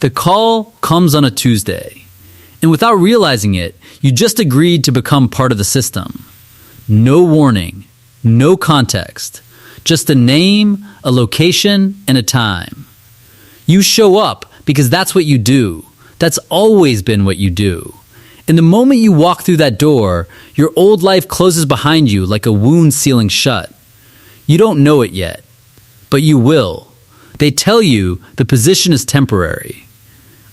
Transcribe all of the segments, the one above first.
The call comes on a Tuesday, and without realizing it, you just agreed to become part of the system. No warning, no context, just a name, a location, and a time. You show up because that's what you do. That's always been what you do. And the moment you walk through that door, your old life closes behind you like a wound sealing shut. You don't know it yet, but you will. They tell you the position is temporary.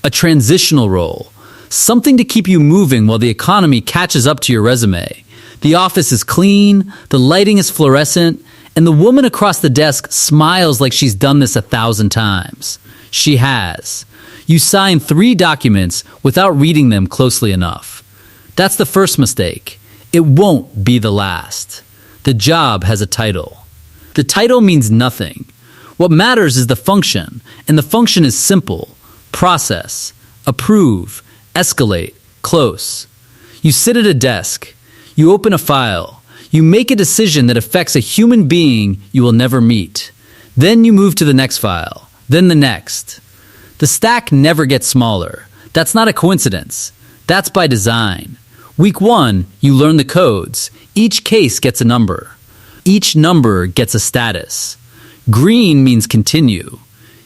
A transitional role, something to keep you moving while the economy catches up to your resume. The office is clean, the lighting is fluorescent, and the woman across the desk smiles like she's done this 1,000 times. She has. You sign 3 documents without reading them closely enough. That's the first mistake. It won't be the last. The job has a title. The title means nothing. What matters is the function, and the function is simple. Process, approve, escalate, close. You sit at a desk. You open a file. You make a decision that affects a human being you will never meet. Then you move to the next file, then the next. The stack never gets smaller. That's not a coincidence. That's by design. Week 1, you learn the codes. Each case gets a number. Each number gets a status. Green means continue.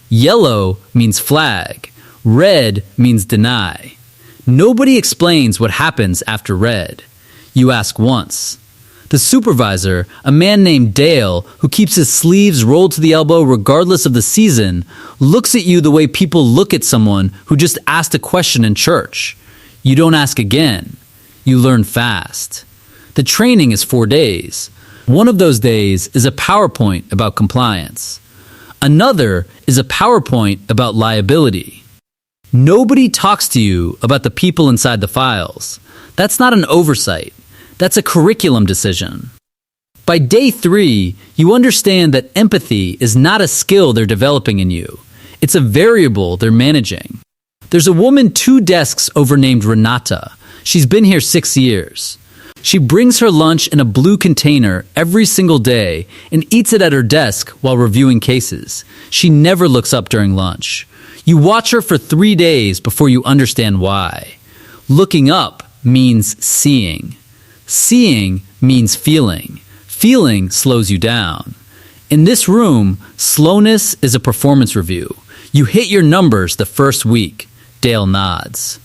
Yellow means flag. Red means deny. Nobody explains what happens after red. You ask once. The supervisor, a man named Dale, who keeps his sleeves rolled to the elbow regardless of the season, looks at you the way people look at someone who just asked a question in church. You don't ask again. You learn fast. The training is 4 days. One of those days is a PowerPoint about compliance. Another is a PowerPoint about liability. Nobody talks to you about the people inside the files. That's not an oversight. That's a curriculum decision. By day 3, you understand that empathy is not a skill they're developing in you. It's a variable they're managing. There's a woman 2 desks over named Renata. She's been here 6 years. She brings her lunch in a blue container every single day and eats it at her desk while reviewing cases. She never looks up during lunch. You watch her for 3 days before you understand why. Looking up means seeing. Seeing means feeling. Feeling slows you down. In this room, slowness is a performance review. You hit your numbers the first week. Dale nods.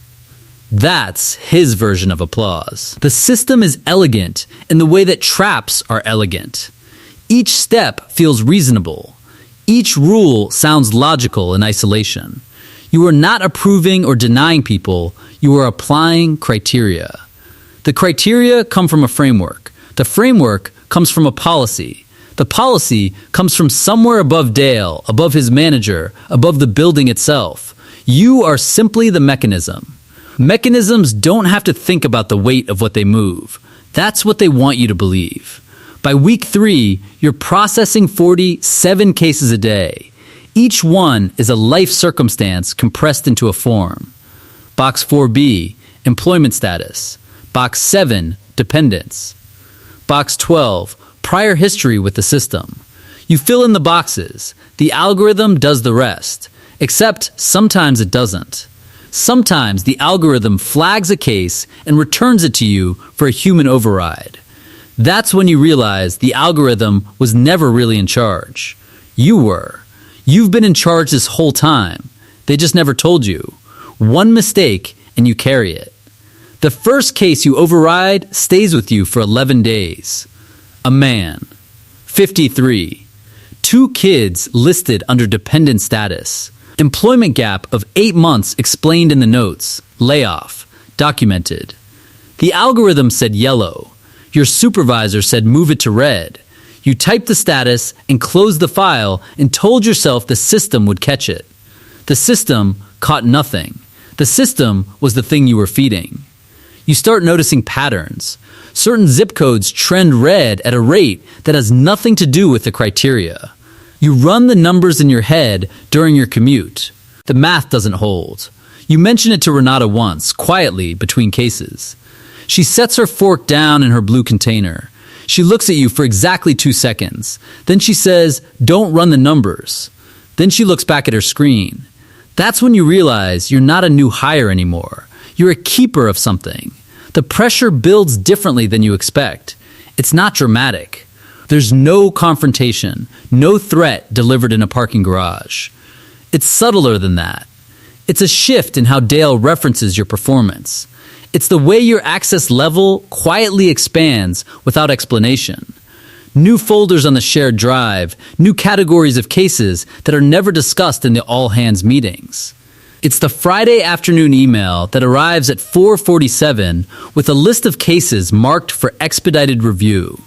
That's his version of applause. The system is elegant in the way that traps are elegant. Each step feels reasonable. Each rule sounds logical in isolation. You are not approving or denying people, you are applying criteria. The criteria come from a framework. The framework comes from a policy. The policy comes from somewhere above Dale, above his manager, above the building itself. You are simply the mechanism. Mechanisms don't have to think about the weight of what they move. That's what they want you to believe. By week 3, you're processing 47 cases a day. Each one is a life circumstance compressed into a form. Box 4B, employment status. Box 7, dependence. Box 12, prior history with the system. You fill in the boxes. The algorithm does the rest. Except sometimes it doesn't. Sometimes the algorithm flags a case and returns it to you for a human override. That's when you realize the algorithm was never really in charge. You were. You've been in charge this whole time. They just never told you. One mistake and you carry it. The first case you override stays with you for 11 days. A man, 53, 2 kids listed under dependent status. Employment gap of 8 months explained in the notes. Layoff, documented. The algorithm said yellow. Your supervisor said move it to red. You typed the status and closed the file and told yourself the system would catch it. The system caught nothing. The system was the thing you were feeding. You start noticing patterns. Certain zip codes trend red at a rate that has nothing to do with the criteria. You run the numbers in your head during your commute. The math doesn't hold. You mention it to Renata once, quietly, between cases. She sets her fork down in her blue container. She looks at you for exactly 2 seconds. Then she says, "Don't run the numbers." Then she looks back at her screen. That's when you realize you're not a new hire anymore. You're a keeper of something. The pressure builds differently than you expect. It's not dramatic. There's no confrontation, no threat delivered in a parking garage. It's subtler than that. It's a shift in how Dale references your performance. It's the way your access level quietly expands without explanation. New folders on the shared drive, new categories of cases that are never discussed in the all-hands meetings. It's the Friday afternoon email that arrives at 4:47 with a list of cases marked for expedited review.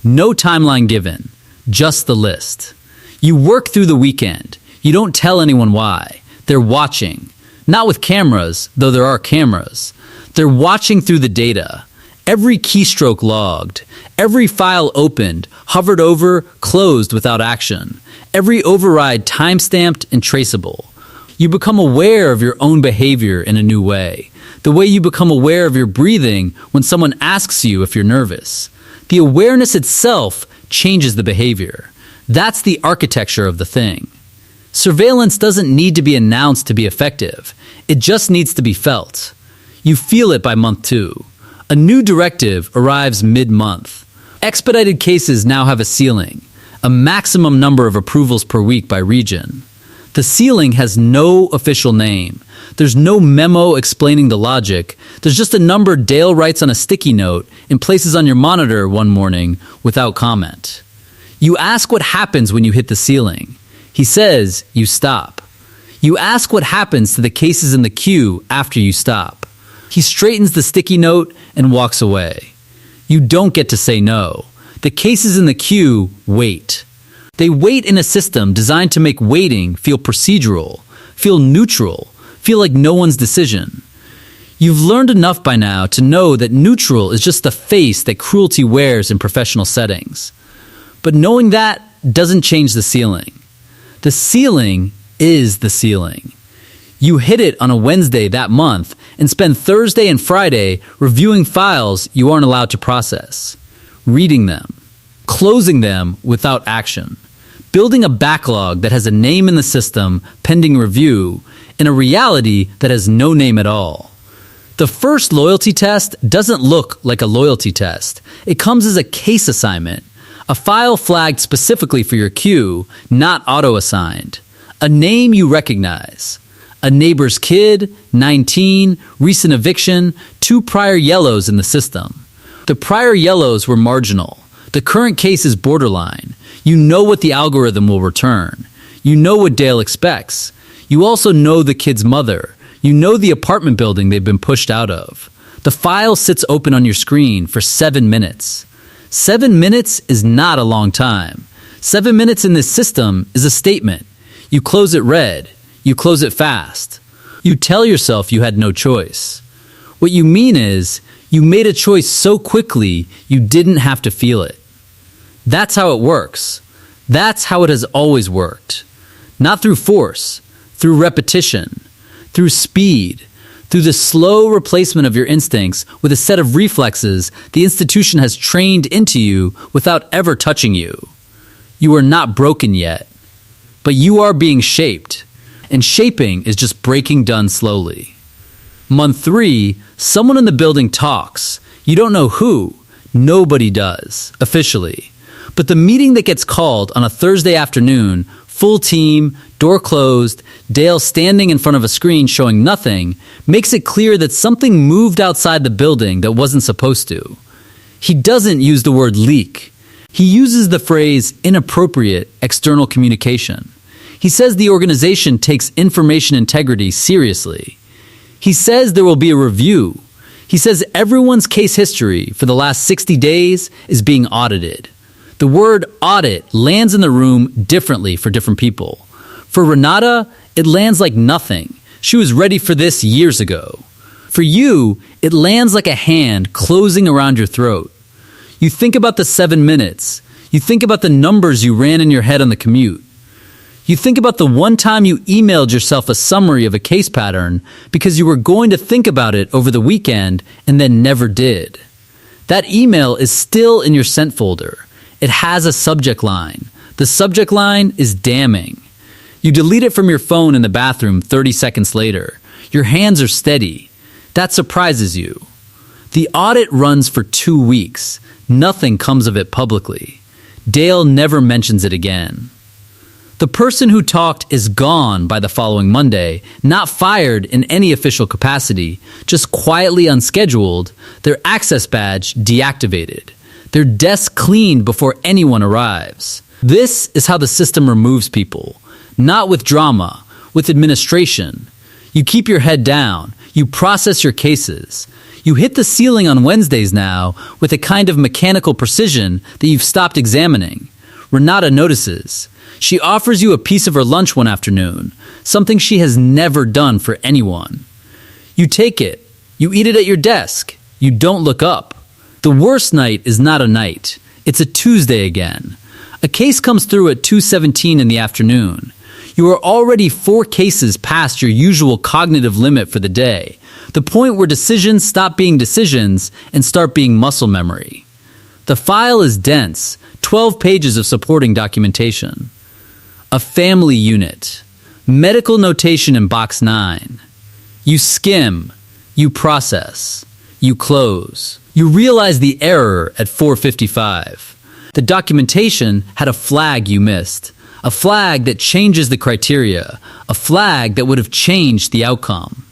No timeline given, just the list. You work through the weekend. You don't tell anyone why. They're watching. Not with cameras, though there are cameras. They're watching through the data. Every keystroke logged. Every file opened, hovered over, closed without action. Every override time-stamped and traceable. You become aware of your own behavior in a new way. The way you become aware of your breathing when someone asks you if you're nervous. The awareness itself changes the behavior. That's the architecture of the thing. Surveillance doesn't need to be announced to be effective. It just needs to be felt. You feel it by month 2. A new directive arrives mid-month. Expedited cases now have a ceiling, a maximum number of approvals per week by region. The ceiling has no official name. There's no memo explaining the logic. There's just a number Dale writes on a sticky note and places on your monitor one morning without comment. You ask what happens when you hit the ceiling. He says you stop. You ask what happens to the cases in the queue after you stop. He straightens the sticky note and walks away. You don't get to say no. The cases in the queue wait. They wait in a system designed to make waiting feel procedural, feel neutral, feel like no one's decision. You've learned enough by now to know that neutral is just the face that cruelty wears in professional settings. But knowing that doesn't change the ceiling. The ceiling is the ceiling. You hit it on a Wednesday that month and spend Thursday and Friday reviewing files you aren't allowed to process, reading them, closing them without action, building a backlog that has a name in the system pending review and a reality that has no name at all. The first loyalty test doesn't look like a loyalty test. It comes as a case assignment, a file flagged specifically for your queue, not auto-assigned, a name you recognize. A neighbor's kid, 19, recent eviction, 2 prior yellows in the system. The prior yellows were marginal. The current case is borderline. You know what the algorithm will return. You know what Dale expects. You also know the kid's mother. You know the apartment building they've been pushed out of. The file sits open on your screen for 7 minutes. 7 minutes is not a long time. 7 minutes in this system is a statement. You close it red. You close it fast. You tell yourself you had no choice. What you mean is, you made a choice so quickly you didn't have to feel it. That's how it works. That's how it has always worked. Not through force, through repetition, through speed, through the slow replacement of your instincts with a set of reflexes the institution has trained into you without ever touching you. You are not broken yet, but you are being shaped. And shaping is just breaking done slowly. Month 3, someone in the building talks. You don't know who. Nobody does, officially. But the meeting that gets called on a Thursday afternoon, full team, door closed, Dale standing in front of a screen showing nothing, makes it clear that something moved outside the building that wasn't supposed to. He doesn't use the word leak. He uses the phrase inappropriate external communication. He says the organization takes information integrity seriously. He says there will be a review. He says everyone's case history for the last 60 days is being audited. The word audit lands in the room differently for different people. For Renata, it lands like nothing. She was ready for this years ago. For you, it lands like a hand closing around your throat. You think about the 7 minutes. You think about the numbers you ran in your head on the commute. You think about the one time you emailed yourself a summary of a case pattern because you were going to think about it over the weekend and then never did. That email is still in your sent folder. It has a subject line. The subject line is damning. You delete it from your phone in the bathroom 30 seconds later. Your hands are steady. That surprises you. The audit runs for 2 weeks. Nothing comes of it publicly. Dale never mentions it again. The person who talked is gone by the following Monday, not fired in any official capacity, just quietly unscheduled, their access badge deactivated, their desk cleaned before anyone arrives. This is how the system removes people. Not with drama, with administration. You keep your head down. You process your cases. You hit the ceiling on Wednesdays now with a kind of mechanical precision that you've stopped examining. Renata notices. She offers you a piece of her lunch one afternoon, something she has never done for anyone. You take it. You eat it at your desk. You don't look up. The worst night is not a night. It's a Tuesday again. A case comes through at 2:17 in the afternoon. You are already 4 cases past your usual cognitive limit for the day, the point where decisions stop being decisions and start being muscle memory. The file is dense, 12 pages of supporting documentation. A family unit. Medical notation in box 9. You skim. You process. You close. You realize the error at 4:55. The documentation had a flag you missed. A flag that changes the criteria. A flag that would have changed the outcome.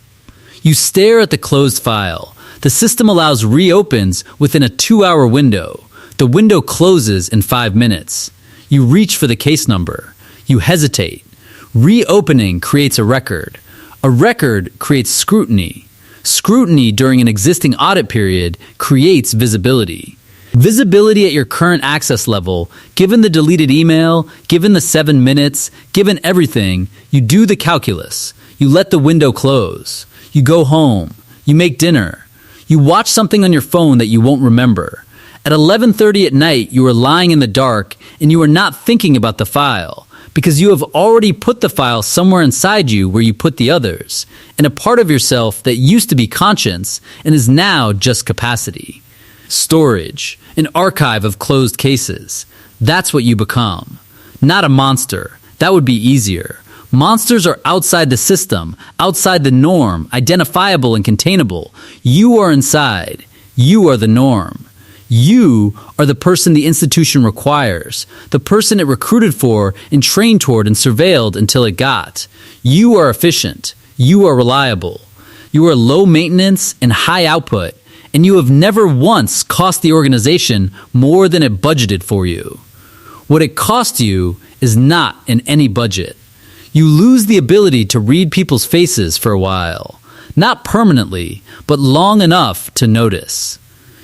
You stare at the closed file. The system allows reopens within a 2-hour window. The window closes in 5 minutes. You reach for the case number. You hesitate. Reopening creates a record. A record creates scrutiny. Scrutiny during an existing audit period creates visibility. Visibility at your current access level, given the deleted email, given the 7 minutes, given everything, you do the calculus. You let the window close. You go home. You make dinner. You watch something on your phone that you won't remember. At 11:30 at night, you are lying in the dark and you are not thinking about the file because you have already put the file somewhere inside you where you put the others, in a part of yourself that used to be conscience and is now just capacity. Storage, an archive of closed cases. That's what you become. Not a monster. That would be easier. Monsters are outside the system, outside the norm, identifiable and containable. You are inside. You are the norm. You are the person the institution requires, the person it recruited for and trained toward and surveilled until it got. You are efficient. You are reliable. You are low maintenance and high output, and you have never once cost the organization more than it budgeted for you. What it cost you is not in any budget. You lose the ability to read people's faces for a while, not permanently, but long enough to notice.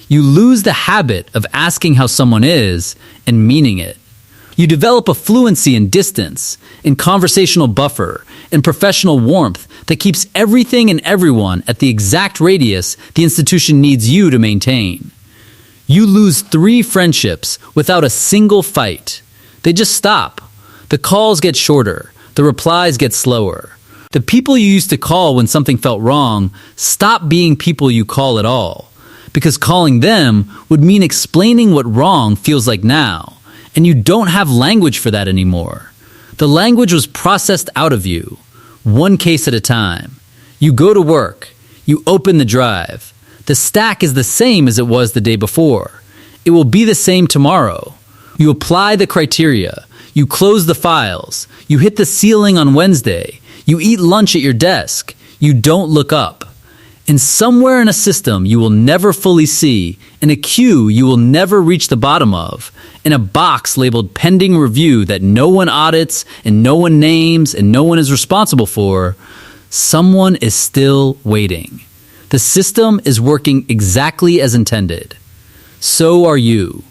You lose the habit of asking how someone is and meaning it. You develop a fluency in distance, in conversational buffer, in professional warmth that keeps everything and everyone at the exact radius the institution needs you to maintain. You lose 3 friendships without a single fight. They just stop. The calls get shorter. The replies get slower. The people you used to call when something felt wrong stop being people you call at all. Because calling them would mean explaining what wrong feels like now, and you don't have language for that anymore. The language was processed out of you, 1 case at a time. You go to work. You open the drive. The stack is the same as it was the day before. It will be the same tomorrow. You apply the criteria. You close the files. You hit the ceiling on Wednesday. You eat lunch at your desk. You don't look up. And somewhere in a system you will never fully see, in a queue you will never reach the bottom of, in a box labeled pending review that no one audits and no one names and no one is responsible for, someone is still waiting. The system is working exactly as intended. So are you.